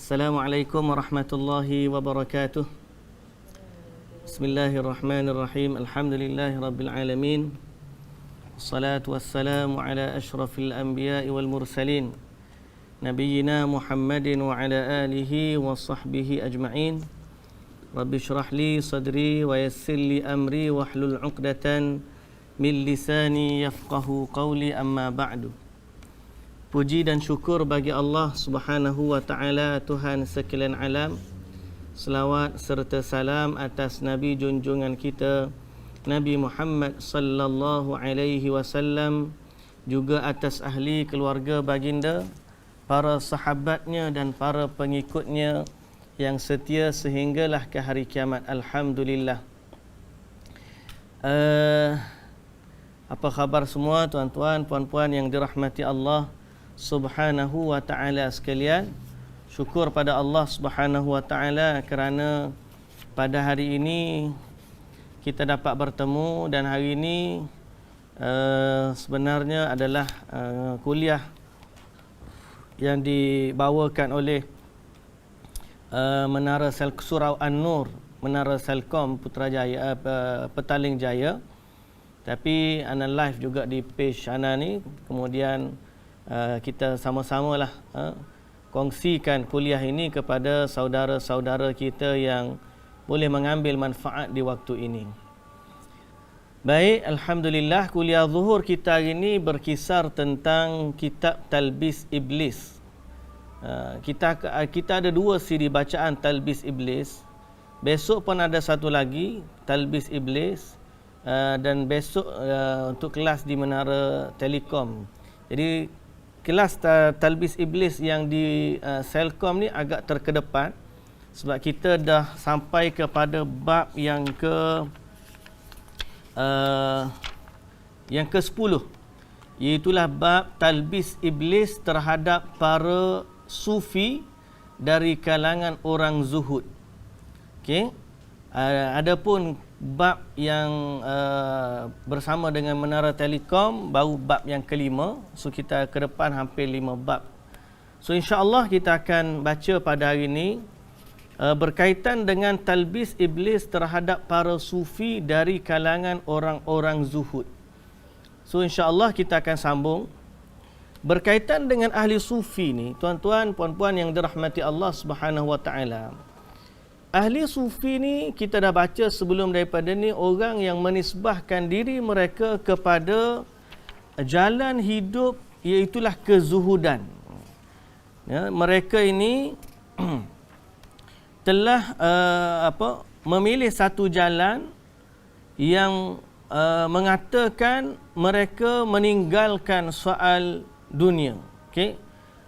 Assalamualaikum warahmatullahi wabarakatuh. Bismillahirrahmanirrahim. Alhamdulillahi rabbil alamin. Wassalatu wassalamu ala ashrafil anbiya'i wal mursalin, nabiyyina Muhammadin wa ala alihi wa sahbihi ajma'in. Rabbi shrah li sadri wa yassir li amri wahlul 'uqdatan min lisani yafqahu qawli, amma ba'du. Puji dan syukur bagi Allah Subhanahu wa taala, Tuhan sekalian alam. Selawat serta salam atas Nabi junjungan kita Nabi Muhammad sallallahu alaihi wasallam, juga atas ahli keluarga baginda, para sahabatnya dan para pengikutnya yang setia sehinggalah ke hari kiamat. Alhamdulillah. Apa khabar semua tuan-tuan, puan-puan yang dirahmati Allah Subhanahu wa ta'ala sekalian? Syukur pada Allah Subhanahu wa ta'ala kerana pada hari ini kita dapat bertemu, dan hari ini sebenarnya adalah kuliah yang dibawakan oleh Menara Surau An-Nur, Menara Selcom Putrajaya, Petaling Jaya. Tapi ana live juga di page ana ni, kemudian kita sama-samalah kongsikan kuliah ini kepada saudara-saudara kita yang boleh mengambil manfaat di waktu ini. Baik, alhamdulillah, kuliah zuhur kita hari ini berkisar tentang kitab Talbis Iblis. Kita ada dua siri bacaan Talbis Iblis. Besok pun ada satu lagi Talbis Iblis, dan besok untuk kelas di Menara Telekom. Jadi kelas Talbis Iblis yang di Selcom ni agak terkedepan sebab kita dah sampai kepada bab yang ke-10, iaitulah bab Talbis Iblis terhadap para sufi dari kalangan orang zuhud. Okey. Adapun bab yang bersama dengan Menara Telekom baru bab yang kelima. So kita ke depan hampir 5 bab. So insya-Allah kita akan baca pada hari ini berkaitan dengan talbis iblis terhadap para sufi dari kalangan orang-orang zuhud. So insya-Allah kita akan sambung berkaitan dengan ahli sufi ni, tuan-tuan, puan-puan yang dirahmati Allah Subhanahu wa taala. Ahli sufi ni kita dah baca sebelum daripada ni, orang yang menisbahkan diri mereka kepada jalan hidup iaitulah kezuhudan. Ya, mereka ini telah memilih satu jalan yang mengatakan mereka meninggalkan soal dunia. Okey.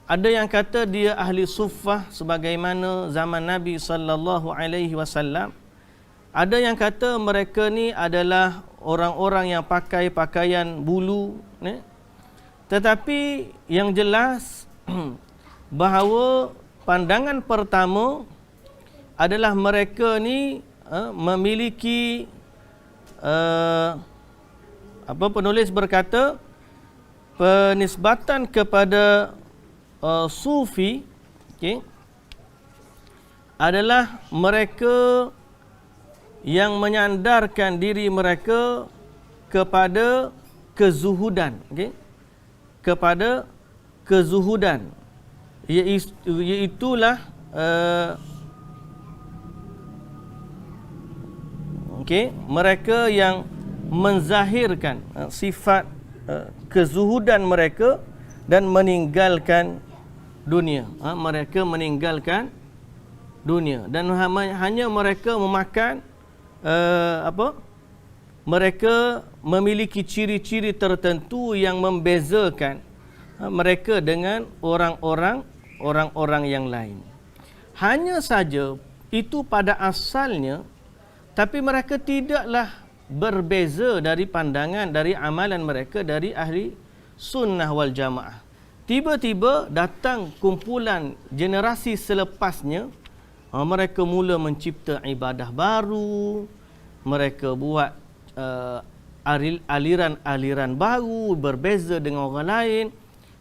Ada yang kata dia ahli suffah sebagaimana zaman Nabi sallallahu alaihi wasallam. Ada yang kata mereka ni adalah orang-orang yang pakai pakaian bulu, ni. Tetapi yang jelas bahawa pandangan pertama adalah mereka ni memiliki penulis berkata penisbatan kepada sufi, okay, adalah mereka yang menyandarkan diri mereka kepada kezuhudan, okay, kepada kezuhudan, iaitulah okay, mereka yang menzahirkan sifat kezuhudan mereka dan meninggalkan dunia. Mereka meninggalkan dunia dan hanya mereka memakan mereka memiliki ciri-ciri tertentu yang membezakan mereka dengan orang-orang yang lain. Hanya saja itu pada asalnya, tapi mereka tidaklah berbeza dari pandangan, dari amalan mereka dari ahli sunnah wal jamaah. Tiba-tiba datang kumpulan generasi selepasnya, mereka mula mencipta ibadah baru, mereka buat aliran-aliran baru berbeza dengan orang lain,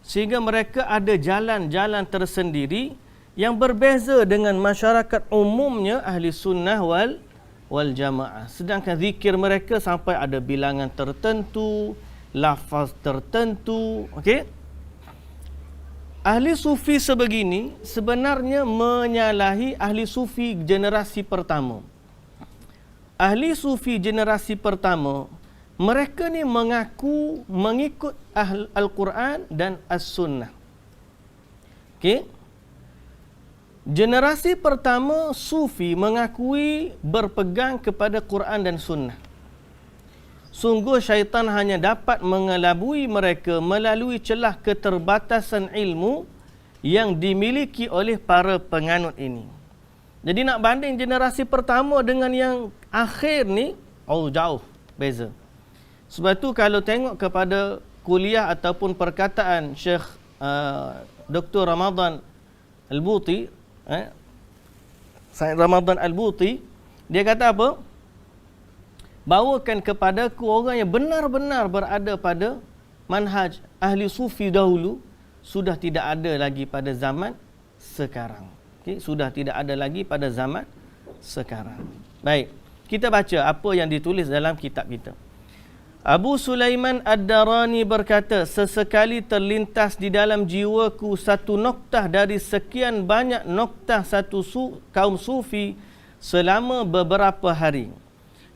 sehingga mereka ada jalan-jalan tersendiri yang berbeza dengan masyarakat umumnya ahli sunnah wal jamaah. Sedangkan zikir mereka sampai ada bilangan tertentu, lafaz tertentu. Okey? Ahli sufi sebegini sebenarnya menyalahi ahli sufi generasi pertama. Ahli sufi generasi pertama, mereka ni mengaku mengikut Al-Quran dan As-Sunnah. Okey? Generasi pertama sufi mengakui berpegang kepada Quran dan Sunnah. Sungguh syaitan hanya dapat mengelabui mereka melalui celah keterbatasan ilmu yang dimiliki oleh para penganut ini. Jadi nak banding generasi pertama dengan yang akhir ni, jauh beza. Sebab tu kalau tengok kepada kuliah ataupun perkataan Syekh Dr. Ramadan Al-Buti, Said Ramadan Al-Buti, dia kata apa? Bawakan kepadaku orang yang benar-benar berada pada manhaj ahli sufi dahulu, sudah tidak ada lagi pada zaman sekarang. Okay? Sudah tidak ada lagi pada zaman sekarang. Baik, kita baca apa yang ditulis dalam kitab kita. Abu Sulaiman Ad-Darani berkata, sesekali terlintas di dalam jiwaku satu noktah dari sekian banyak noktah satu kaum sufi selama beberapa hari.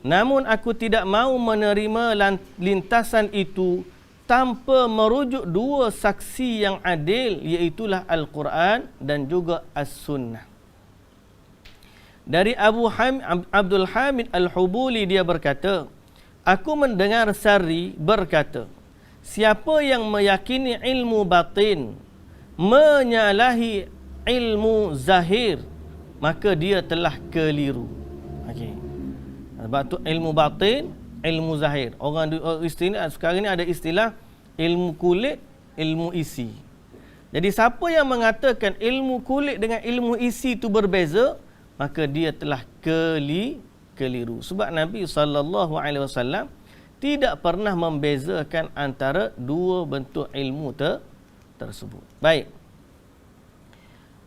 Namun aku tidak mahu menerima lintasan itu tanpa merujuk dua saksi yang adil, iaitulah Al-Quran dan juga As-Sunnah. Dari Abdul Hamid Al-Hubuli dia berkata, aku mendengar Sari berkata, siapa yang meyakini ilmu batin menyalahi ilmu zahir, maka dia telah keliru. Okey. Sebab tu ilmu batin, ilmu zahir. Orang istilah sekarang ni ada istilah ilmu kulit, ilmu isi. Jadi siapa yang mengatakan ilmu kulit dengan ilmu isi itu berbeza, maka dia telah keliru. Sebab Nabi SAW tidak pernah membezakan antara dua bentuk ilmu tersebut. Baik.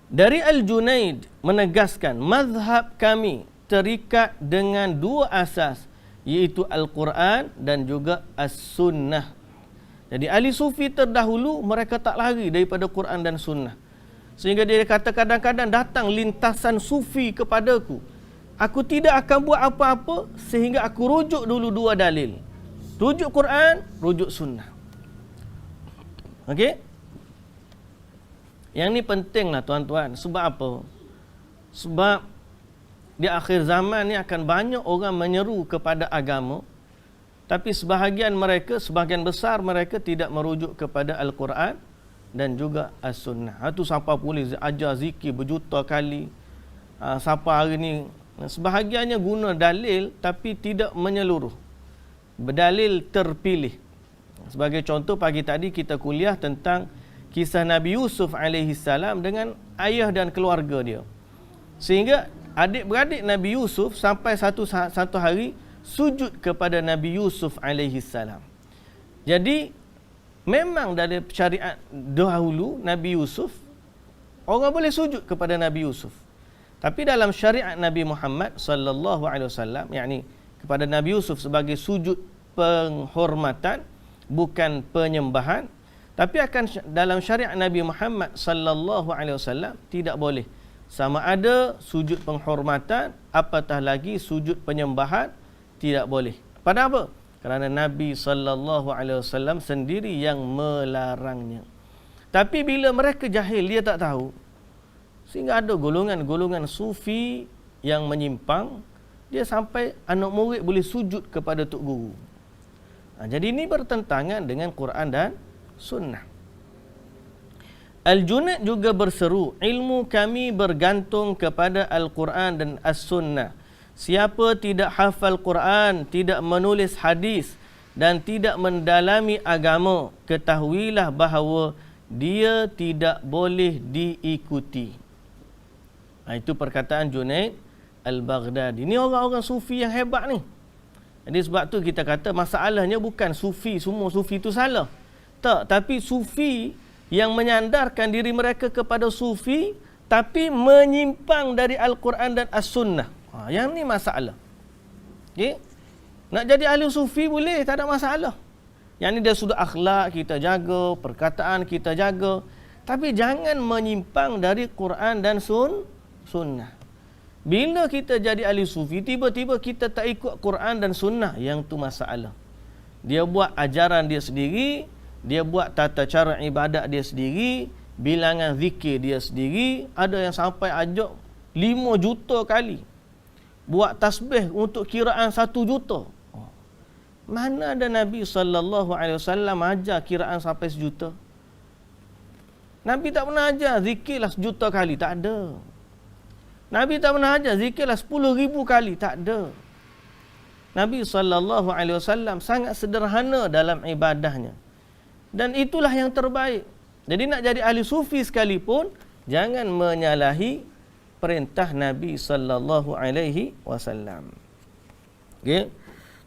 Dari Al-Junaid menegaskan, mazhab kami terikat dengan dua asas, iaitu Al-Quran dan juga As-Sunnah. Jadi ahli sufi terdahulu mereka tak lari daripada Quran dan Sunnah. Sehingga dia kata kadang-kadang datang lintasan sufi kepadaku, aku tidak akan buat apa-apa sehingga aku rujuk dulu dua dalil. Rujuk Quran, rujuk Sunnah. Okey? Yang ni pentinglah tuan-tuan. Sebab apa? Sebab di akhir zaman ni akan banyak orang menyeru kepada agama, tapi sebahagian besar mereka tidak merujuk kepada Al-Quran dan juga As-Sunnah. Itu sampai boleh ajar zikir berjuta kali. Sampai hari ni sebahagiannya guna dalil tapi tidak menyeluruh. Berdalil terpilih. Sebagai contoh, pagi tadi kita kuliah tentang kisah Nabi Yusuf alaihissalam dengan ayah dan keluarga dia. Sehingga adik-beradik Nabi Yusuf sampai satu hari sujud kepada Nabi Yusuf alaihissalam. Jadi memang dari syariat dahulu Nabi Yusuf, orang boleh sujud kepada Nabi Yusuf. Tapi dalam syariat Nabi Muhammad sallallahu alaihi wasallam, yakni kepada Nabi Yusuf sebagai sujud penghormatan, bukan penyembahan. Tapi dalam syariat Nabi Muhammad sallallahu alaihi wasallam tidak boleh. Sama ada sujud penghormatan, apatah lagi sujud penyembahan, tidak boleh. Pada apa? Kerana Nabi sallallahu alaihi wasallam sendiri yang melarangnya. Tapi bila mereka jahil, dia tak tahu. Sehingga ada golongan-golongan sufi yang menyimpang, dia sampai anak murid boleh sujud kepada tok guru. Jadi ini bertentangan dengan Quran dan Sunnah. Al-Junaid juga berseru, ilmu kami bergantung kepada Al-Quran dan As-Sunnah. Siapa tidak hafal Quran, tidak menulis hadis dan tidak mendalami agama, ketahuilah bahawa dia tidak boleh diikuti. Itu perkataan Junaid Al-Baghdadi. Ini orang-orang sufi yang hebat ni. Jadi sebab tu kita kata masalahnya bukan sufi, semua sufi itu salah. Tak, tapi sufi yang menyandarkan diri mereka kepada sufi, tapi menyimpang dari Al-Quran dan As-Sunnah. Yang ni masalah. Okay? Nak jadi ahli sufi boleh, tak ada masalah. Yang ni dia sudah akhlak kita jaga, perkataan kita jaga. Tapi jangan menyimpang dari Quran dan Sunnah. Bila kita jadi ahli sufi, tiba-tiba kita tak ikut Quran dan Sunnah, yang tu masalah. Dia buat ajaran dia sendiri, dia buat tata cara ibadat dia sendiri, bilangan zikir dia sendiri. Ada yang sampai ajak 5 juta kali. Buat tasbih untuk kiraan 1 juta. Mana ada Nabi SAW ajar kiraan sampai 1 juta? Nabi tak pernah ajar zikirlah 1 juta kali. Tak ada. Nabi tak pernah ajar zikirlah 10,000 kali. Tak ada. Nabi SAW sangat sederhana dalam ibadahnya. Dan itulah yang terbaik. Jadi nak jadi ahli sufi sekalipun, jangan menyalahi perintah Nabi SAW. Okay?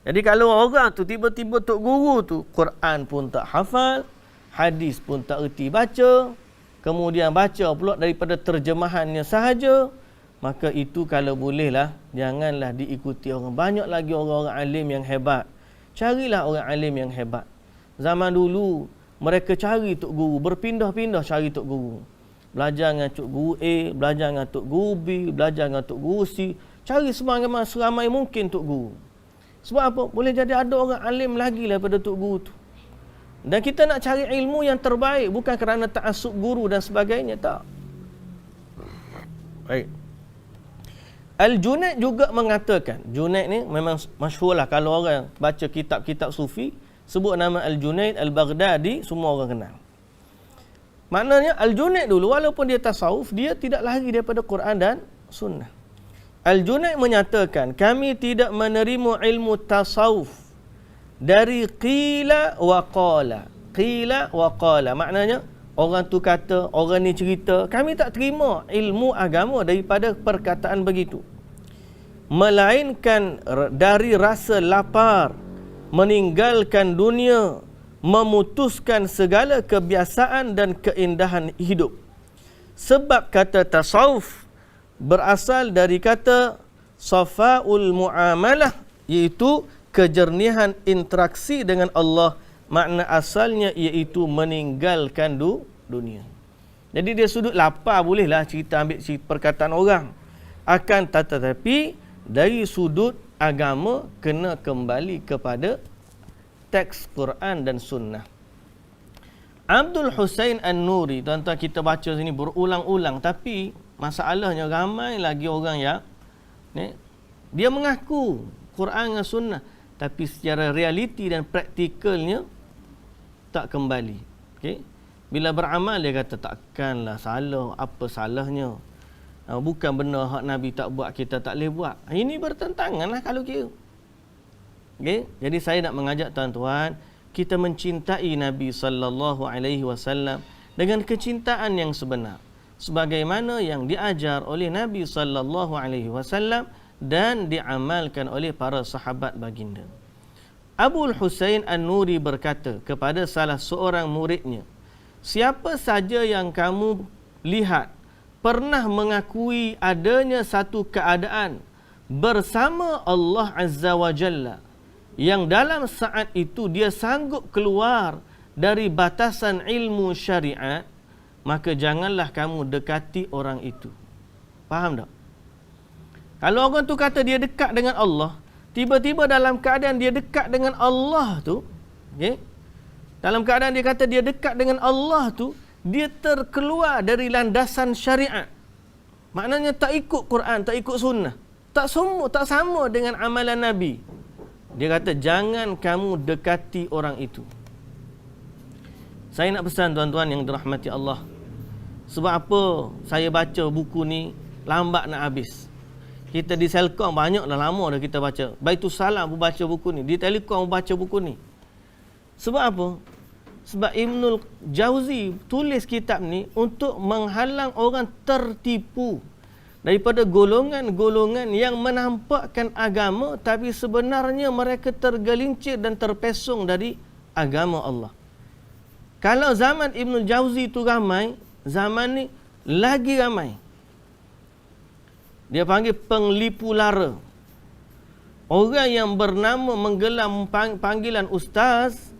Jadi kalau orang tu tiba-tiba tok guru tu Quran pun tak hafal, hadis pun tak erti baca, kemudian baca pula daripada terjemahannya sahaja, maka itu kalau bolehlah janganlah diikuti orang. Banyak lagi orang-orang alim yang hebat. Carilah orang alim yang hebat. Zaman dulu mereka cari tok guru, berpindah-pindah cari tok guru. Belajar dengan tok guru A, belajar dengan tok guru B, belajar dengan tok guru C, cari seramai mungkin tok guru. Sebab apa? Boleh jadi ada orang alim lagi daripada tok guru tu. Dan kita nak cari ilmu yang terbaik, bukan kerana ta'assub guru dan sebagainya, tak. Baik. Al-Junaid juga mengatakan, Junaid ni memang masyhurlah kalau orang baca kitab-kitab sufi, sebut nama Al-Junaid Al-Baghdadi, semua orang kenal. Maknanya Al-Junaid dulu walaupun dia tasawuf, dia tidak lari daripada Quran dan Sunnah. Al-Junaid menyatakan, kami tidak menerima ilmu tasawuf dari qila wa qala. Qila wa qala maknanya orang tu kata, orang ni cerita. Kami tak terima ilmu agama daripada perkataan begitu. Melainkan dari rasa lapar, meninggalkan dunia, memutuskan segala kebiasaan dan keindahan hidup. Sebab kata tasawuf berasal dari kata safaul muamalah, iaitu kejernihan interaksi dengan Allah. Makna asalnya iaitu meninggalkan dunia. Jadi dia sudut lapar bolehlah cerita, ambil perkataan orang. Akan tetapi dari sudut agama kena kembali kepada teks Quran dan Sunnah. Abdul Husain An-Nuri, tuan-tuan kita baca sini berulang-ulang, tapi masalahnya ramai lagi orang yang dia mengaku Quran dan Sunnah, tapi secara realiti dan praktikalnya tak kembali. Okay? Bila beramal dia kata takkanlah salah, apa salahnya? Bukan benar hak Nabi tak buat, kita tak boleh buat. Ini bertentangan lah kalau kira. Okay? Jadi saya nak mengajak tuan-tuan, kita mencintai Nabi SAW dengan kecintaan yang sebenar, sebagaimana yang diajar oleh Nabi SAW dan diamalkan oleh para sahabat baginda. Abul Husain An-Nuri berkata kepada salah seorang muridnya, siapa saja yang kamu lihat pernah mengakui adanya satu keadaan bersama Allah Azza wa Jalla, yang dalam saat itu dia sanggup keluar dari batasan ilmu syariat, maka janganlah kamu dekati orang itu. Faham tak? Kalau orang tu kata dia dekat dengan Allah, tiba-tiba dalam keadaan dia dekat dengan Allah tu, okay? Dalam keadaan dia kata dia dekat dengan Allah tu, dia terkeluar dari landasan syariat. Maknanya tak ikut Quran, tak ikut Sunnah, tak sama dengan amalan Nabi. Dia kata jangan kamu dekati orang itu. Saya nak pesan tuan-tuan yang dirahmati Allah, sebab apa saya baca buku ni lambat nak habis. Kita di Selcom banyak dah lama dah kita baca. Baitul Salam pun baca buku ni, di Telekom pun baca buku ni. Sebab apa? Sebab Ibnul Jauzi tulis kitab ni untuk menghalang orang tertipu daripada golongan-golongan yang menampakkan agama tapi sebenarnya mereka tergelincir dan terpesong dari agama Allah. Kalau zaman Ibnul Jauzi tu ramai, zaman ni lagi ramai. Dia panggil penglipu lara. Orang yang bernama menggelar panggilan ustaz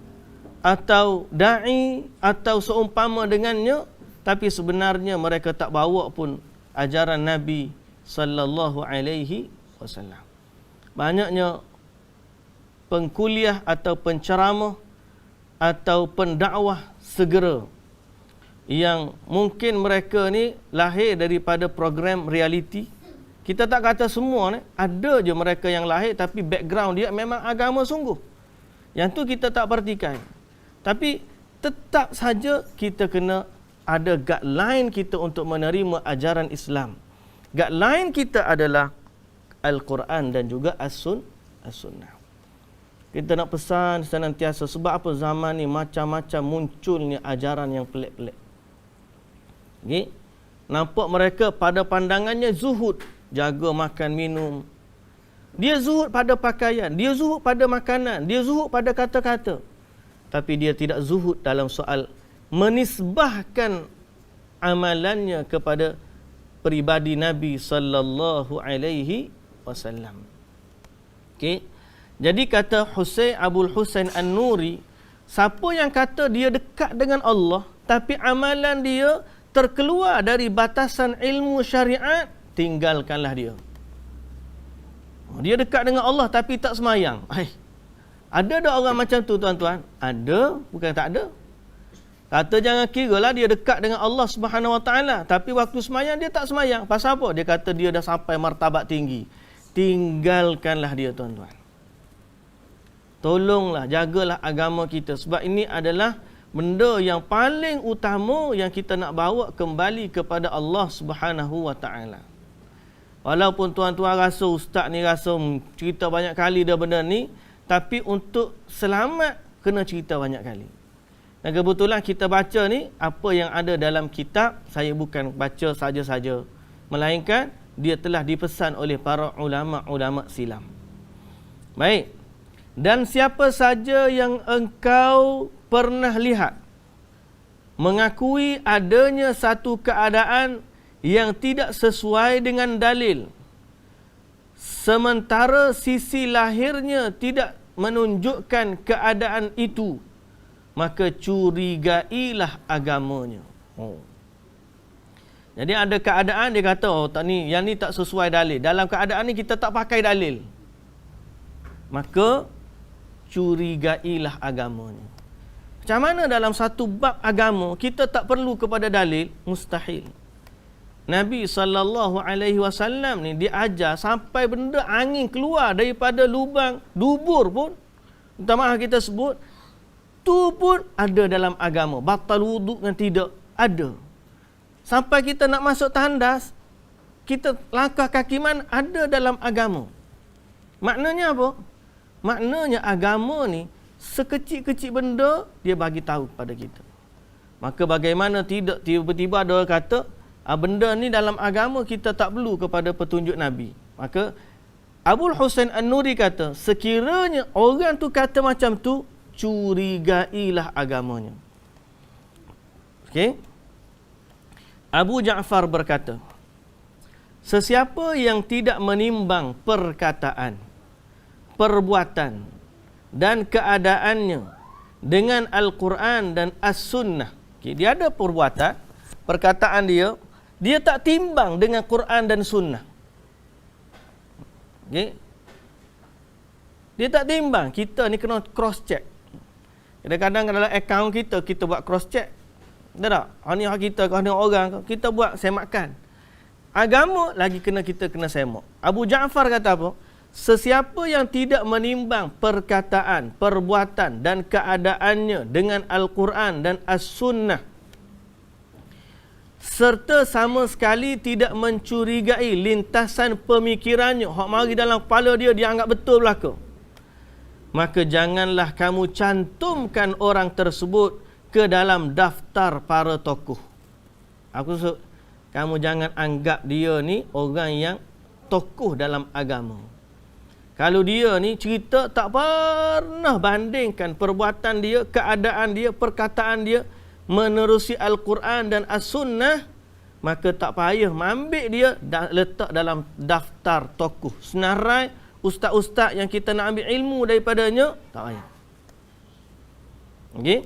atau da'i atau seumpama dengannya, tapi sebenarnya mereka tak bawa pun ajaran Nabi sallallahu alaihi wasallam. Banyaknya pengkuliah atau penceramah atau pendakwah segera yang mungkin mereka ni lahir daripada program reality. Kita tak kata semua ni, ada je mereka yang lahir tapi background dia memang agama sungguh. Yang tu kita tak perhatikan. Tapi tetap saja kita kena ada guideline kita untuk menerima ajaran Islam. Guideline kita adalah Al-Quran dan juga As-Sunnah. Kita nak pesan senantiasa, sebab apa zaman ni macam-macam munculnya ajaran yang pelik-pelik. Okay? Nampak mereka pada pandangannya zuhud, jaga makan minum. Dia zuhud pada pakaian, dia zuhud pada makanan, dia zuhud pada kata-kata. Tapi dia tidak zuhud dalam soal menisbahkan amalannya kepada peribadi Nabi sallallahu alaihi wasallam. Okey. Jadi kata Abul Husain An-Nuri, siapa yang kata dia dekat dengan Allah tapi amalan dia terkeluar dari batasan ilmu syariat, tinggalkanlah dia. Dia dekat dengan Allah tapi tak semayang. Ada tak orang macam tu tuan-tuan? Ada, bukan tak ada. Kata jangan kiralah dia dekat dengan Allah Subhanahu Wa Taala, tapi waktu semayang dia tak semayang. Pasal apa? Dia kata dia dah sampai martabat tinggi. Tinggalkanlah dia tuan-tuan. Tolonglah, jagalah agama kita. Sebab ini adalah benda yang paling utama yang kita nak bawa kembali kepada Allah Subhanahu Wa Taala. Walaupun tuan-tuan rasa ustaz ni rasa cerita banyak kali dah benda ni, tapi untuk selamat kena cerita banyak kali. Dan kebetulan kita baca ni apa yang ada dalam kitab, saya bukan baca saja-saja, melainkan dia telah dipesan oleh para ulama-ulama silam. Baik. Dan siapa saja yang engkau pernah lihat mengakui adanya satu keadaan yang tidak sesuai dengan dalil, sementara sisi lahirnya tidak menunjukkan keadaan itu, maka curigailah agamanya. Jadi ada keadaan dia kata, tak ni, yang ni tak sesuai dalil. Dalam keadaan ni kita tak pakai dalil, maka curigailah agamanya. Macam mana dalam satu bab agama kita tak perlu kepada dalil? Mustahil. Nabi SAW ni dia ajar sampai benda angin keluar daripada lubang dubur pun, minta maaf kita sebut, tu pun ada dalam agama. Batal wuduk dan tidak ada. Sampai kita nak masuk tandas, kita langkah kaki mana, ada dalam agama. Maknanya apa? Maknanya agama ni sekecil-kecil benda dia bagi tahu pada kita. Maka bagaimana tidak tiba-tiba ada orang kata benda ni dalam agama kita tak perlu kepada petunjuk Nabi. Maka Abul Husain An-Nuri kata, sekiranya orang tu kata macam tu, curigailah agamanya. Okey. Abu Ja'far berkata, sesiapa yang tidak menimbang perkataan, perbuatan dan keadaannya dengan Al-Quran dan As-Sunnah. Okay, dia ada perbuatan, perkataan dia tak timbang dengan Quran dan Sunnah. Okay. Dia tak timbang. Kita ni kena cross check. Kadang-kadang dalam akaun kita buat cross check. Betul tak? Ni hak kita, kalau orang kita buat semakan. Agama lagi kita kena semak. Abu Ja'far kata apa? Sesiapa yang tidak menimbang perkataan, perbuatan dan keadaannya dengan Al-Quran dan As-Sunnah, serta sama sekali tidak mencurigai lintasan pemikirannya, hak mari dalam kepala dia anggap betul belaka, maka janganlah kamu cantumkan orang tersebut ke dalam daftar para tokoh. Aku maksud, kamu jangan anggap dia ni orang yang tokoh dalam agama. Kalau dia ni cerita tak pernah bandingkan perbuatan dia, keadaan dia, perkataan dia menerusi Al-Quran dan As-Sunnah, maka tak payah ambil dia letak dalam daftar tokoh senarai ustaz-ustaz yang kita nak ambil ilmu daripadanya, tak payah. Okey.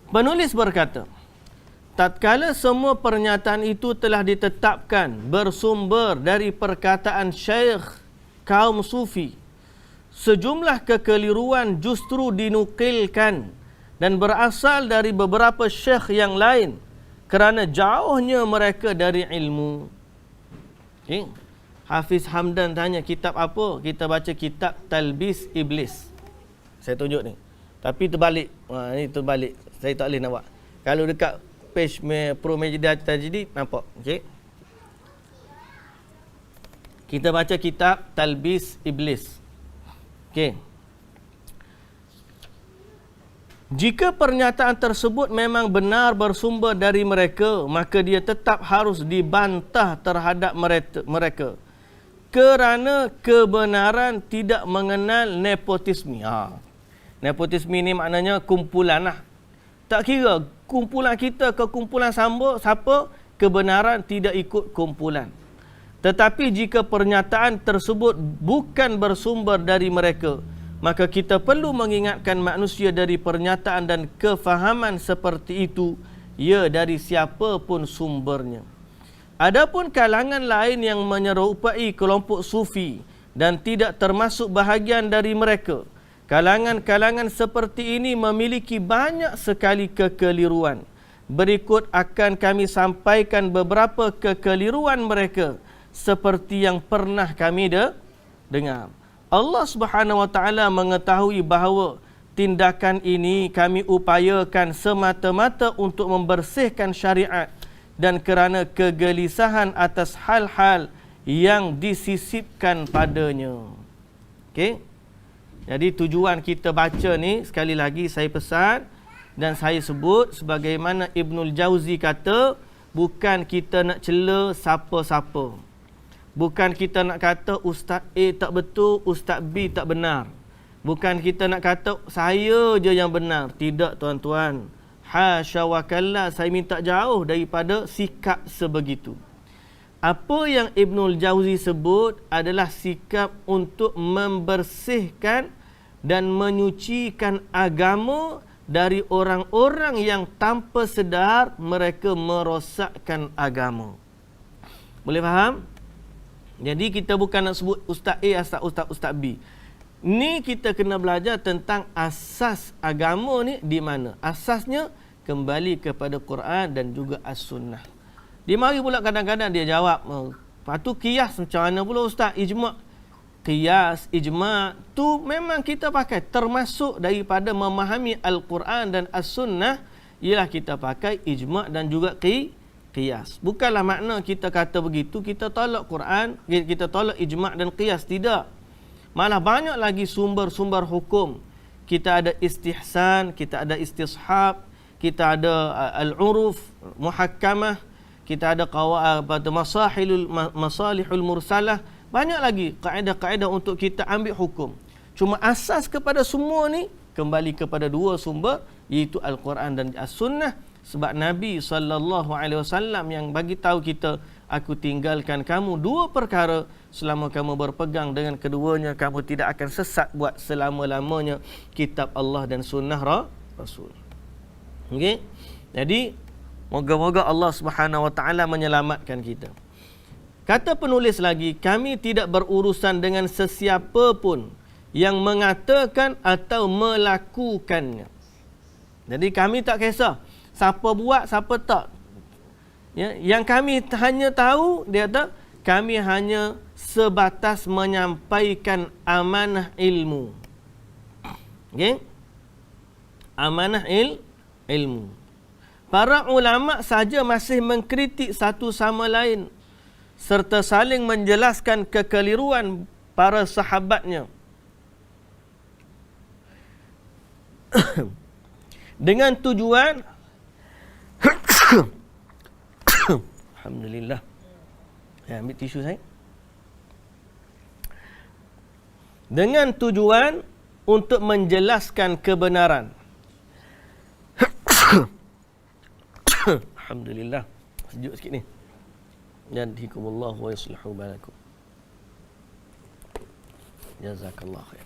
Penulis berkata, tatkala semua pernyataan itu telah ditetapkan bersumber dari perkataan syekh kaum sufi, sejumlah kekeliruan justru dinukilkan dan berasal dari beberapa syekh yang lain kerana jauhnya mereka dari ilmu. Okay. Hafiz Hamdan tanya kitab apa? Kita baca kitab Talbis Iblis. Saya tunjuk ni. Tapi terbalik. Ni terbalik. Saya tak boleh nampak. Kalau dekat page Pro Media Tajdid nampak. Okey. Kita baca kitab Talbis Iblis. Okey. Jika pernyataan tersebut memang benar bersumber dari mereka, maka dia tetap harus dibantah terhadap mereka. Kerana kebenaran tidak mengenal nepotisme. Nepotisme ni maknanya kumpulan lah. Tak kira kumpulan kita ke kumpulan siapa, kebenaran tidak ikut kumpulan. Tetapi jika pernyataan tersebut bukan bersumber dari mereka, maka kita perlu mengingatkan manusia dari pernyataan dan kefahaman seperti itu, ia dari siapa pun sumbernya. Adapun kalangan lain yang menyerupai kelompok sufi dan tidak termasuk bahagian dari mereka, kalangan-kalangan seperti ini memiliki banyak sekali kekeliruan. Berikut akan kami sampaikan beberapa kekeliruan mereka seperti yang pernah kami dengar. Allah Subhanahu Wa Taala mengetahui bahawa tindakan ini kami upayakan semata-mata untuk membersihkan syariat dan kerana kegelisahan atas hal-hal yang disisipkan padanya. Okey? Jadi tujuan kita baca ni, sekali lagi saya pesan dan saya sebut sebagaimana Ibnul Jauzi kata, bukan kita nak cela siapa-siapa. Bukan kita nak kata Ustaz A tak betul, Ustaz B tak benar. Bukan kita nak kata saya je yang benar. Tidak tuan-tuan. Hasya wa kalla, saya minta jauh daripada sikap sebegitu. Apa yang Ibnul Jauzi sebut adalah sikap untuk membersihkan dan menyucikan agama dari orang-orang yang tanpa sedar mereka merosakkan agama. Boleh faham? Jadi kita bukan nak sebut Ustaz A, Ustaz B. Ni kita kena belajar tentang asas agama ni di mana. Asasnya kembali kepada Quran dan juga As-Sunnah. Dia mari pula kadang-kadang dia jawab, lepas tu qiyas macam mana pula Ustaz? Ijma'. Qiyas, ijma' tu memang kita pakai. Termasuk daripada memahami Al-Quran dan As-Sunnah ialah kita pakai ijma' dan juga qiyas. Bukanlah makna kita kata begitu, kita tolak Quran, kita tolak ijma' dan qiyas. Tidak. Malah banyak lagi sumber-sumber hukum. Kita ada istihsan, kita ada istishab, kita ada al-uruf, muhakkamah, kita ada masalihul mursalah. Banyak lagi kaedah-kaedah untuk kita ambil hukum. Cuma asas kepada semua ni kembali kepada dua sumber, iaitu Al-Quran dan As-Sunnah. Sebab Nabi SAW yang bagi tahu kita, aku tinggalkan kamu dua perkara, selama kamu berpegang dengan keduanya, kamu tidak akan sesat buat selama-lamanya, kitab Allah dan sunnah Rasul. Okey? Jadi moga-moga Allah Subhanahu Wa Taala menyelamatkan kita. Kata penulis lagi, kami tidak berurusan dengan sesiapa pun yang mengatakan atau melakukannya. Jadi kami tak kisah siapa buat, siapa tak. Ya, yang kami hanya tahu, dia kata, kami hanya sebatas menyampaikan amanah ilmu. Okey? Amanah ilmu. Para ulama saja masih mengkritik satu sama lain serta saling menjelaskan kekeliruan para sahabatnya. Dengan tujuan Alhamdulillah. Ambil tisu saya. Dengan tujuan untuk menjelaskan kebenaran. Alhamdulillah. Sejuk sikit ni. Yahdikumullah wa yuslihu balakum. Jazakallah khair.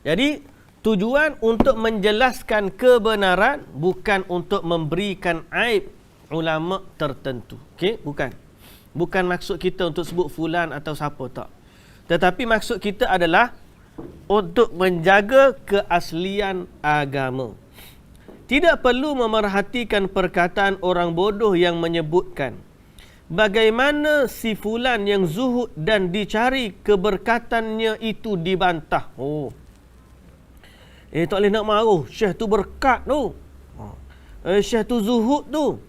Jadi tujuan untuk menjelaskan kebenaran, bukan untuk memberikan aib ulama tertentu. Okey, bukan. Bukan maksud kita untuk sebut fulan atau siapa, tak. Tetapi maksud kita adalah untuk menjaga keaslian agama. Tidak perlu memerhatikan perkataan orang bodoh yang menyebutkan bagaimana si fulan yang zuhud dan dicari keberkatannya itu dibantah. Tak boleh nak marah. Syekh tu berkat tu. Syekh tu zuhud tu.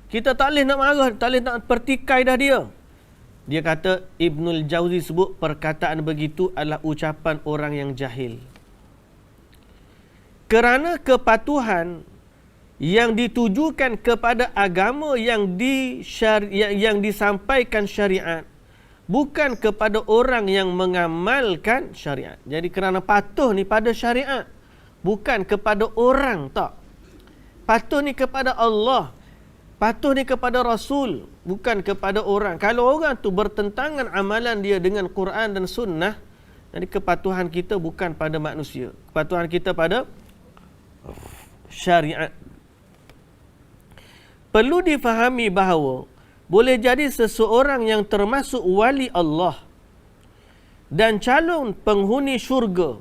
Kita tak boleh nak marah, tak boleh nak pertikai dah dia. Dia kata, Ibnul Jauzi sebut perkataan begitu adalah ucapan orang yang jahil. Kerana kepatuhan yang ditujukan kepada agama yang disampaikan syariat, bukan kepada orang yang mengamalkan syariat. Jadi kerana patuh ni pada syariat, bukan kepada orang, tak. Patuh ni kepada Allah, patuh ni kepada Rasul, bukan kepada orang. Kalau orang tu bertentangan amalan dia dengan Quran dan Sunnah, jadi kepatuhan kita bukan pada manusia. Kepatuhan kita pada syariat. Perlu difahami bahawa boleh jadi seseorang yang termasuk wali Allah dan calon penghuni syurga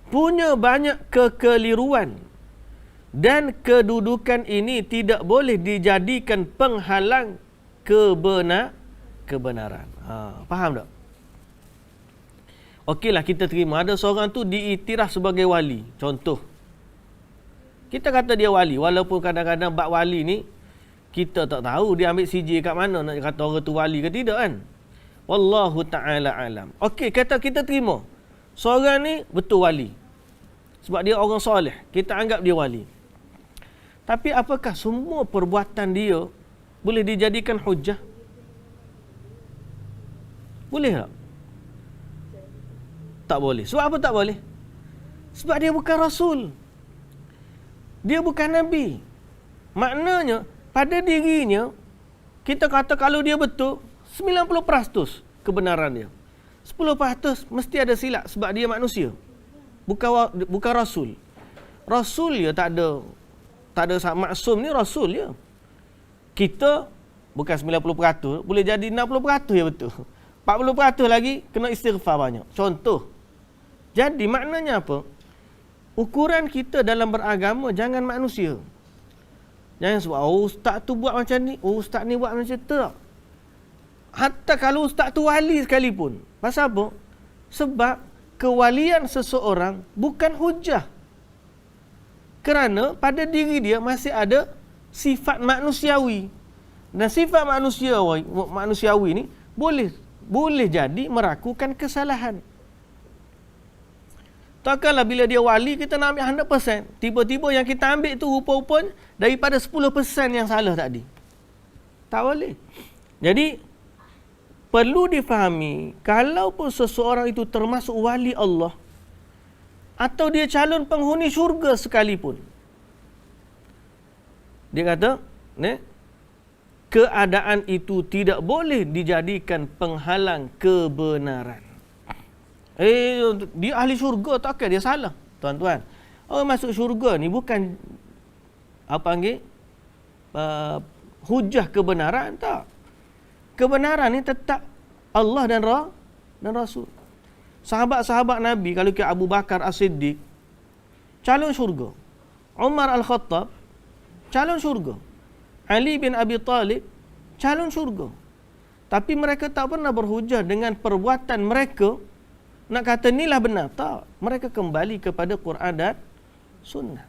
punya banyak kekeliruan, dan kedudukan ini tidak boleh dijadikan penghalang kebenaran. Faham tak? Okeylah, kita terima ada seorang tu diiktiraf sebagai wali. Contoh, kita kata dia wali, walaupun kadang-kadang bab wali ni kita tak tahu dia ambil CJ kat mana nak kata orang tu wali ke tidak, kan? Wallahu ta'ala alam. Okey, kata kita terima seorang ni betul wali sebab dia orang soleh, kita anggap dia wali. Tapi apakah semua perbuatan dia boleh dijadikan hujah? Boleh tak? Tak boleh. Sebab apa tak boleh? Sebab dia bukan Rasul, dia bukan Nabi. Maknanya pada dirinya kita kata kalau dia betul 90% kebenaran dia, 10% mesti ada silap sebab dia manusia, bukan Rasul. Rasul dia tak ada maksum ni, Rasul dia. Kita bukan 90%, boleh jadi 60% ya betul. 40% lagi kena istighfar banyak. Contoh. Jadi maknanya apa? Ukuran kita dalam beragama jangan manusia. Jangan sebab ustaz tu buat macam ni, ustaz ni buat macam tu. Hatta kalau ustaz tu wali sekalipun. Pasal apa? Sebab kewalian seseorang bukan hujah. Kerana pada diri dia masih ada sifat manusiawi. Dan sifat manusiawi ni boleh jadi merakukan kesalahan. Takkanlah bila dia wali kita nak ambil 100%. Tiba-tiba yang kita ambil tu rupa-rupanya daripada 10% yang salah tadi. Tak boleh. Jadi perlu difahami, kalaupun seseorang itu termasuk wali Allah atau dia calon penghuni syurga sekalipun, dia kata, keadaan itu tidak boleh dijadikan penghalang kebenaran. Dia ahli syurga, takkan dia salah. Tuan-tuan, orang masuk syurga ni bukan hujah kebenaran, tak. Kebenaran ni tetap Allah dan Rasul. Sahabat-sahabat Nabi, kalau kira Abu Bakar As-Siddiq, calon syurga. Umar Al-Khattab, calon syurga. Ali bin Abi Talib, calon syurga. Tapi mereka tak pernah berhujah dengan perbuatan mereka, nak kata inilah benar. Tak. Mereka kembali kepada Quran dan Sunnah.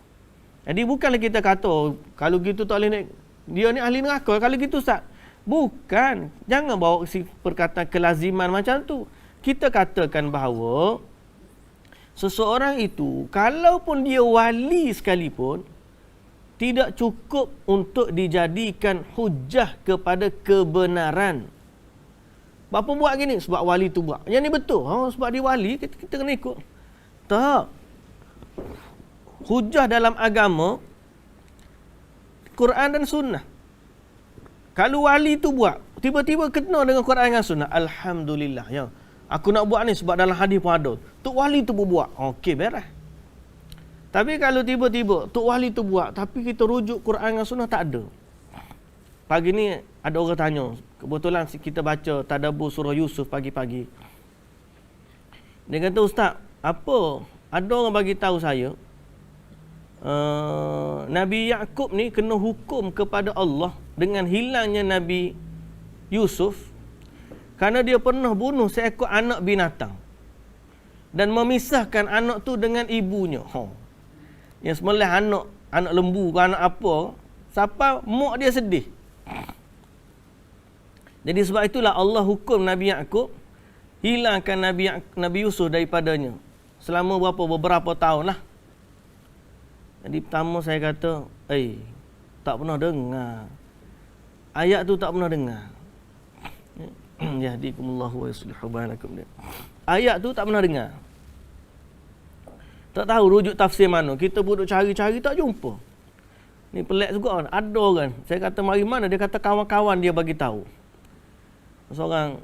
Jadi bukanlah kita kata, kalau gitu tak boleh naik, dia ni ahli neraka, kalau gitu Ustaz. Bukan. Jangan bawa perkataan kelaziman macam tu. Kita katakan bahawa seseorang itu, kalaupun dia wali sekalipun, tidak cukup untuk dijadikan hujah kepada kebenaran. Bapa buat gini sebab wali tu buat. Yang ni betul. Sebab dia wali, kita kena ikut. Tak. hujah dalam agama Quran dan sunnah. Kalau wali tu buat, tiba-tiba kena dengan Quran dan sunnah, alhamdulillah ya. Aku nak buat ni sebab dalam hadis pun ada. Tok wali tu pun buat. Okey, beres. Tapi kalau tiba-tiba tok wali tu buat tapi kita rujuk Quran dan sunnah, tak ada. Pagi ni ada orang tanya, kebetulan kita baca tadabbur surah Yusuf pagi-pagi. Dia kata, "Ustaz, apa? Ada orang bagi tahu saya Nabi Yaqub ni kena hukum kepada Allah dengan hilangnya Nabi Yusuf kerana dia pernah bunuh seekor anak binatang dan memisahkan anak tu dengan ibunya." Yang sembelih anak lembu ke anak apa, siapa mak dia sedih. Jadi sebab itulah Allah hukum Nabi Yaqub, hilangkan Nabi Yusuf daripadanya selama beberapa tahun lah. Jadi pertama saya kata, tak pernah dengar. Ayat tu tak pernah dengar. Yahdikumullahu wa yuslihu balakum. Ayat tu tak pernah dengar. Tak tahu rujuk tafsir mana. Kita pun duk cari-cari tak jumpa. Ni pelik juga kan. Ada kan. Saya kata mari mana, dia kata kawan-kawan dia bagi tahu. Seorang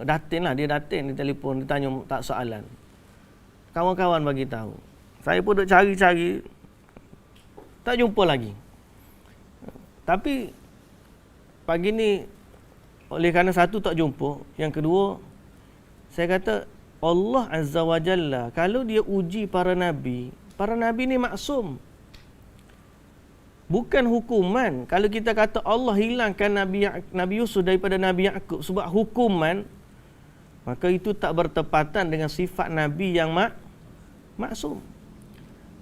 datin lah, dia datin, dia telefon, dia tanya tak soalan. Kawan-kawan bagi tahu. Saya pun duk cari-cari, tak jumpa lagi. Tapi pagi ni, oleh kerana satu tak jumpa, yang kedua, saya kata Allah Azza wa Jalla kalau dia uji para nabi ni maksum. Bukan hukuman. Kalau kita kata Allah hilangkan Nabi Yusuf daripada Nabi Yaqub sebab hukuman, maka itu tak bertepatan dengan sifat Nabi yang maksum.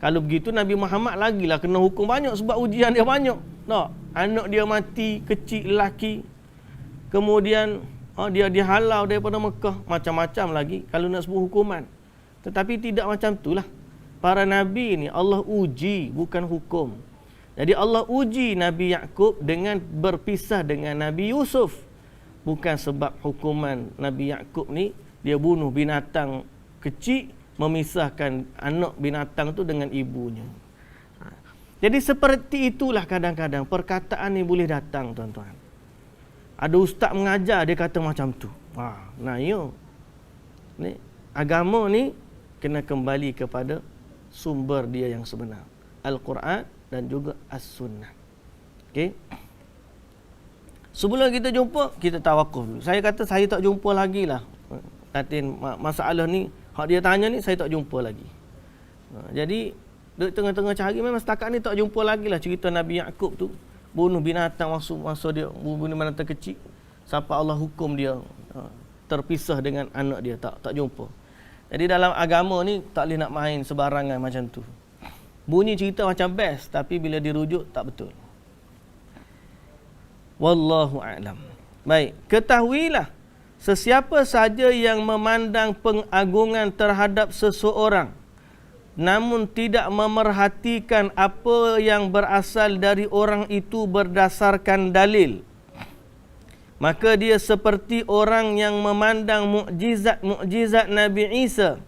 Kalau begitu Nabi Muhammad lagilah kena hukum banyak sebab ujian dia banyak. Tak? Anak dia mati, kecil lelaki. Kemudian dia dihalau daripada Mekah, macam-macam lagi kalau nak sebut hukuman. Tetapi tidak macam itulah. Para nabi ni Allah uji, bukan hukum. Jadi Allah uji Nabi Yaqub dengan berpisah dengan Nabi Yusuf. Bukan sebab hukuman Nabi Yaqub ni dia bunuh binatang kecil, memisahkan anak binatang tu dengan ibunya. Jadi seperti itulah kadang-kadang perkataan ni boleh datang, tuan-tuan. Ada ustaz mengajar dia kata macam tu. Ni agama ni kena kembali kepada sumber dia yang sebenar, Al-Quran dan juga As-Sunnah. Okey. Sebelum kita jumpa, kita tawakuf dulu. Saya kata saya tak jumpa lagi lah. Masalah ni, hak dia tanya ni saya tak jumpa lagi. Jadi di tengah-tengah cari memang setakat ni tak jumpa lagi lah cerita Nabi Yaqub tu bunuh binatang masa dia bunuh binatang kecil sampai Allah hukum dia terpisah dengan anak dia. Tak jumpa. Jadi dalam agama ni tak boleh nak main sebarangan macam tu. Bunyi cerita macam best tapi bila dirujuk tak betul. Wallahu a'lam. Baik, ketahuilah sesiapa saja yang memandang pengagungan terhadap seseorang namun tidak memerhatikan apa yang berasal dari orang itu berdasarkan dalil, maka dia seperti orang yang memandang mukjizat Nabi Isa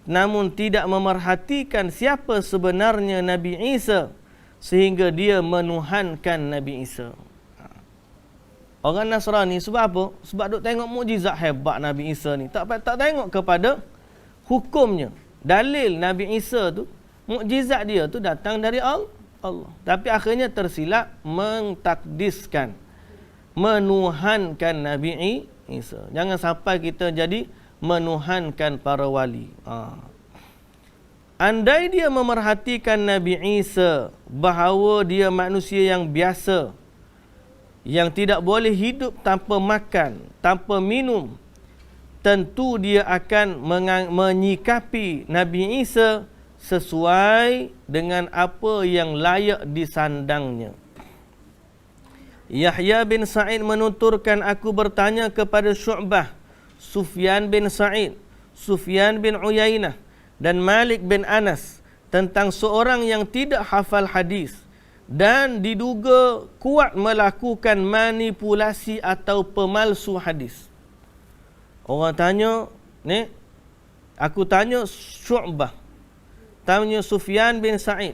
namun tidak memerhatikan siapa sebenarnya Nabi Isa sehingga dia menuhankan Nabi Isa. Orang Nasrani sebab apa? Sebab duk tengok mukjizat hebat Nabi Isa ni. Tak tengok kepada hukumnya. Dalil Nabi Isa tu, mukjizat dia tu datang dari Allah. Tapi akhirnya tersilap mentakdiskan, menuhankan Nabi Isa. Jangan sampai kita jadi menuhankan para wali. Andai dia memerhatikan Nabi Isa bahawa dia manusia yang biasa, yang tidak boleh hidup tanpa makan, tanpa minum, tentu dia akan menyikapi Nabi Isa sesuai dengan apa yang layak disandangnya. Yahya bin Sa'id menuturkan, aku bertanya kepada Syu'bah, Sufyan bin Sa'id, Sufyan bin Uyainah dan Malik bin Anas tentang seorang yang tidak hafal hadis dan diduga kuat melakukan manipulasi atau pemalsu hadis. Orang tanya, ni aku tanya Syu'bah tanya Sufyan bin Sa'id,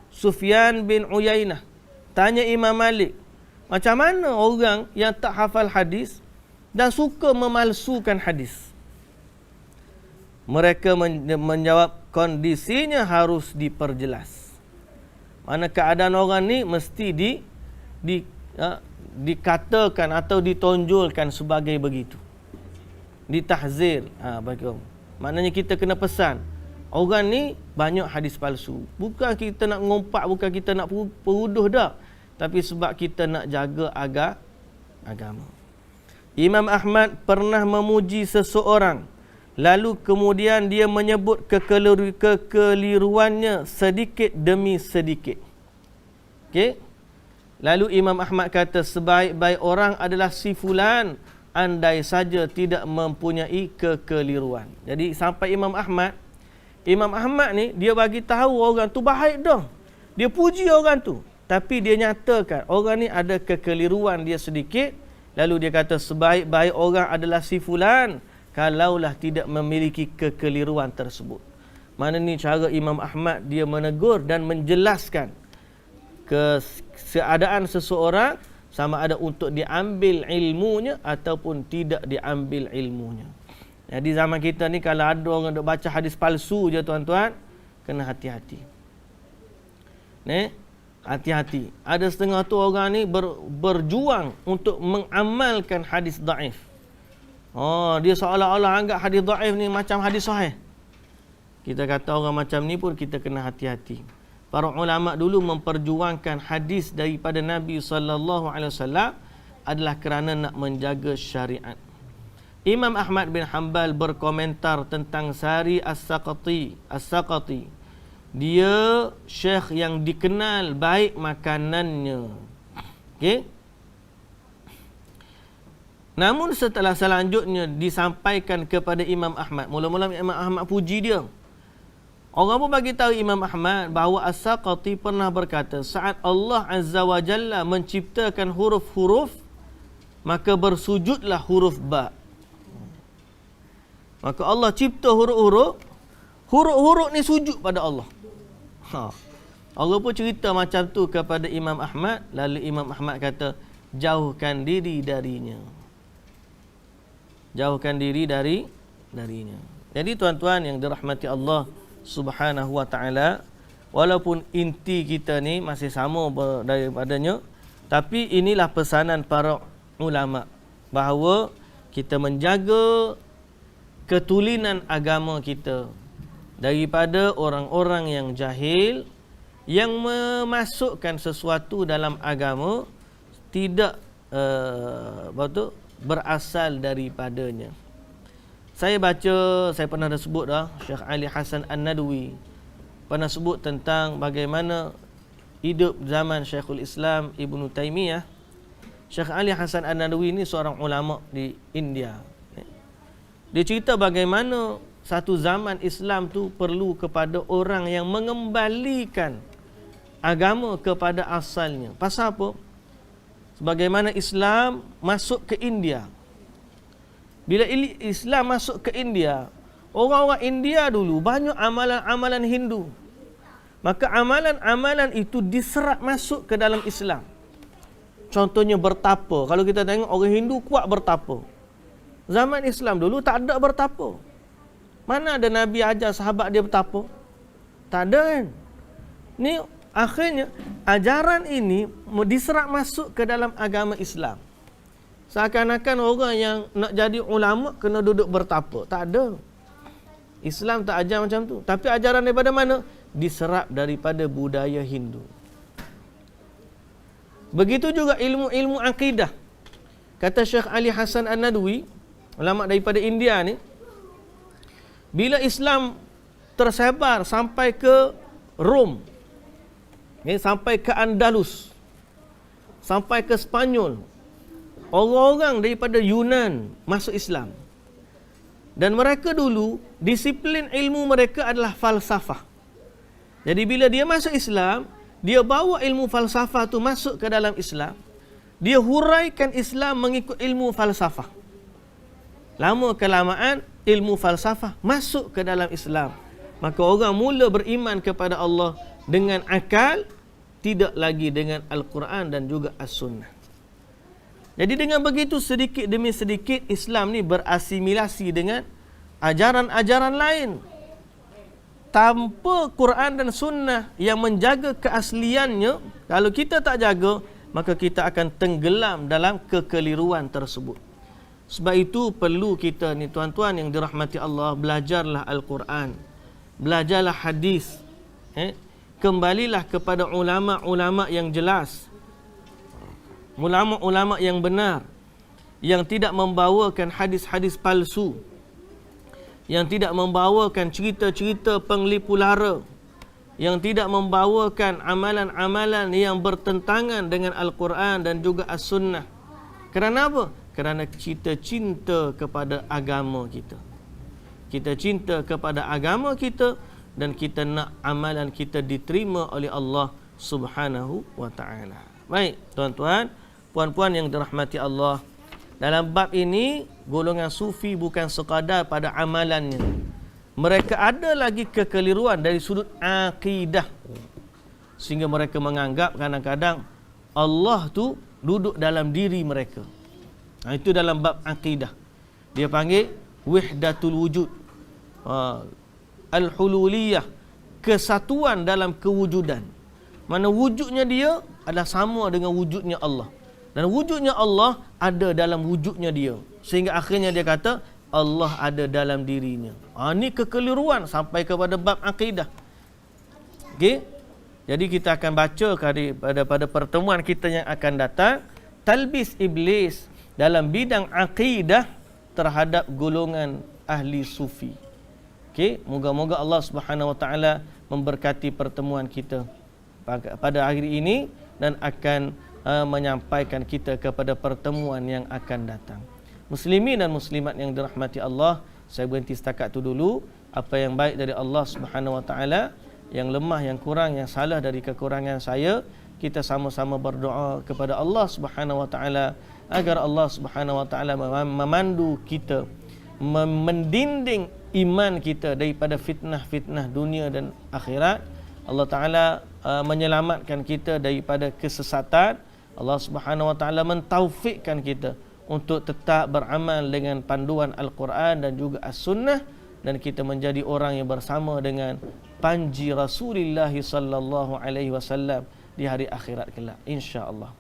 Sufyan bin Uyainah, tanya Imam Malik. Macam mana orang yang tak hafal hadis dan suka memalsukan hadis? Mereka menjawab, kondisinya harus diperjelas. Mana keadaan orang ni mesti dikatakan atau ditonjolkan sebagai begitu. Ditahzir. Bagi orang. Maknanya kita kena pesan. Orang ni banyak hadis palsu. Bukan kita nak ngompak, bukan kita nak peruduh dah. Tapi sebab kita nak jaga agama. Imam Ahmad pernah memuji seseorang. Lalu kemudian dia menyebut kekeliruannya sedikit demi sedikit. Okey? Lalu Imam Ahmad kata, sebaik-baik orang adalah si fulan, andai saja tidak mempunyai kekeliruan. Jadi sampai Imam Ahmad ni dia bagi tahu orang tu baik dah. Dia puji orang tu, tapi dia nyatakan orang ni ada kekeliruan dia sedikit. Lalu dia kata sebaik-baik orang adalah si fulan, kalaulah tidak memiliki kekeliruan tersebut. Mana ni cara Imam Ahmad dia menegur dan menjelaskan keadaan seseorang, sama ada untuk diambil ilmunya ataupun tidak diambil ilmunya. Jadi zaman kita ni kalau ada orang duk baca hadis palsu je tuan-tuan, kena hati-hati. Hati-hati. Ada setengah tu orang ni berjuang untuk mengamalkan hadis dhaif. Dia seolah-olah anggap hadis dhaif ni macam hadis sahih. Kita kata orang macam ni pun kita kena hati-hati. Para ulama dulu memperjuangkan hadis daripada Nabi sallallahu alaihi wasallam adalah kerana nak menjaga syariat. Imam Ahmad bin Hanbal berkomentar tentang Sari As-Saqati. Dia syekh yang dikenal baik makanannya. Okey? Namun selanjutnya disampaikan kepada Imam Ahmad. Mula-mula Imam Ahmad puji dia. Orang pun bagi tahu Imam Ahmad bahawa As-Saqati pernah berkata, saat Allah Azza wa Jalla menciptakan huruf-huruf, maka bersujudlah huruf ba. Maka Allah cipta huruf-huruf, huruf-huruf ni sujud pada Allah. Allah pun cerita macam tu kepada Imam Ahmad. Lalu Imam Ahmad kata, jauhkan diri darinya. Jauhkan diri darinya. Jadi tuan-tuan yang dirahmati Allah Subhanahu wa ta'ala, walaupun inti kita ni masih sama daripadanya, tapi inilah pesanan para ulama bahawa kita menjaga ketulinan agama kita daripada orang-orang yang jahil yang memasukkan sesuatu dalam agama tidak berasal daripadanya. Saya pernah dah sebut dah, Syekh Ali Hasan An-Nadwi pernah sebut tentang bagaimana hidup zaman Syekhul Islam Ibn Taymiyah. Syekh Ali Hasan An-Nadwi ni seorang ulama di India. Dia cerita bagaimana satu zaman Islam tu perlu kepada orang yang mengembalikan agama kepada asalnya. Pasal apa? Sebagaimana Islam masuk ke India. Bila Islam masuk ke India, orang-orang India dulu banyak amalan-amalan Hindu. Maka amalan-amalan itu diserap masuk ke dalam Islam. Contohnya bertapa. Kalau kita tengok orang Hindu kuat bertapa. Zaman Islam dulu tak ada bertapa. Mana ada Nabi ajar sahabat dia bertapa? Tak ada kan? Ni akhirnya ajaran ini diserap masuk ke dalam agama Islam. Seakan-akan orang yang nak jadi ulama kena duduk bertapa. Tak ada. Islam tak ajar macam tu. Tapi ajaran daripada mana? Diserap daripada budaya Hindu. Begitu juga ilmu-ilmu akidah. Kata Syekh Ali Hasan An-Nadwi, ulama daripada India ni, bila Islam tersebar sampai ke Rom, sampai ke Andalus, sampai ke Spanyol, orang-orang daripada Yunan masuk Islam. Dan mereka dulu, disiplin ilmu mereka adalah falsafah. Jadi bila dia masuk Islam, dia bawa ilmu falsafah tu masuk ke dalam Islam. Dia huraikan Islam mengikut ilmu falsafah. Lama kelamaan, ilmu falsafah masuk ke dalam Islam. Maka orang mula beriman kepada Allah dengan akal, tidak lagi dengan Al-Quran dan juga As-Sunnah. Jadi dengan begitu sedikit demi sedikit Islam ni berasimilasi dengan ajaran-ajaran lain. Tanpa Quran dan Sunnah yang menjaga keasliannya, kalau kita tak jaga, maka kita akan tenggelam dalam kekeliruan tersebut. Sebab itu perlu kita ni tuan-tuan yang dirahmati Allah, belajarlah Al-Quran, belajarlah hadis, kembalilah kepada ulama-ulama yang jelas, ulama-ulama yang benar, yang tidak membawakan hadis-hadis palsu, yang tidak membawakan cerita-cerita penglipu lara, yang tidak membawakan amalan-amalan yang bertentangan dengan Al-Quran dan juga As-Sunnah. Kerana apa? Kerana kita cinta kepada agama kita. Kita cinta kepada agama kita dan kita nak amalan kita diterima oleh Allah Subhanahu wa taala. Baik, tuan-tuan, puan-puan yang dirahmati Allah, dalam bab ini golongan sufi bukan sekadar pada amalannya. Mereka ada lagi kekeliruan dari sudut akidah. Sehingga mereka menganggap kadang-kadang Allah tu duduk dalam diri mereka. Itu dalam bab akidah. Dia panggil wahdatul wujud. Al-hululiyah, kesatuan dalam kewujudan. Mana wujudnya dia adalah sama dengan wujudnya Allah. Dan wujudnya Allah ada dalam wujudnya dia. Sehingga akhirnya dia kata Allah ada dalam dirinya. Ini kekeliruan sampai kepada bab akidah. Okey. Jadi kita akan baca pada pertemuan kita yang akan datang, talbis iblis dalam bidang akidah terhadap golongan ahli sufi. Okey, moga-moga Allah Subhanahu wa taala memberkati pertemuan kita pada hari ini dan akan menyampaikan kita kepada pertemuan yang akan datang. Muslimin dan muslimat yang dirahmati Allah, saya berhenti setakat itu dulu. Apa yang baik dari Allah Subhanahu wa taala, yang lemah, yang kurang, yang salah dari kekurangan saya, kita sama-sama berdoa kepada Allah Subhanahu wa taala agar Allah Subhanahu wa taala memandu kita, mendinding iman kita daripada fitnah-fitnah dunia dan akhirat. Allah Ta'ala menyelamatkan kita daripada kesesatan. Allah Subhanahu wa taala mentaufikkan kita untuk tetap beramal dengan panduan Al-Quran dan juga As-Sunnah, dan kita menjadi orang yang bersama dengan panji Rasulullah sallallahu alaihi wasallam di hari akhirat kelak, insya-Allah.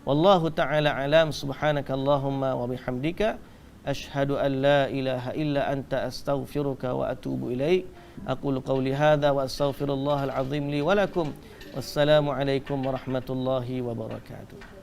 Wallahu ta'ala alam. Subhanakallahumma wa bihamdika asyhadu an la ilaha illa anta astaghfiruka wa atubu ilaik. Aqulu qawli hadza wa astaghfirullahal azim li wa lakum. Wassalamu alaikum warahmatullahi wabarakatuh.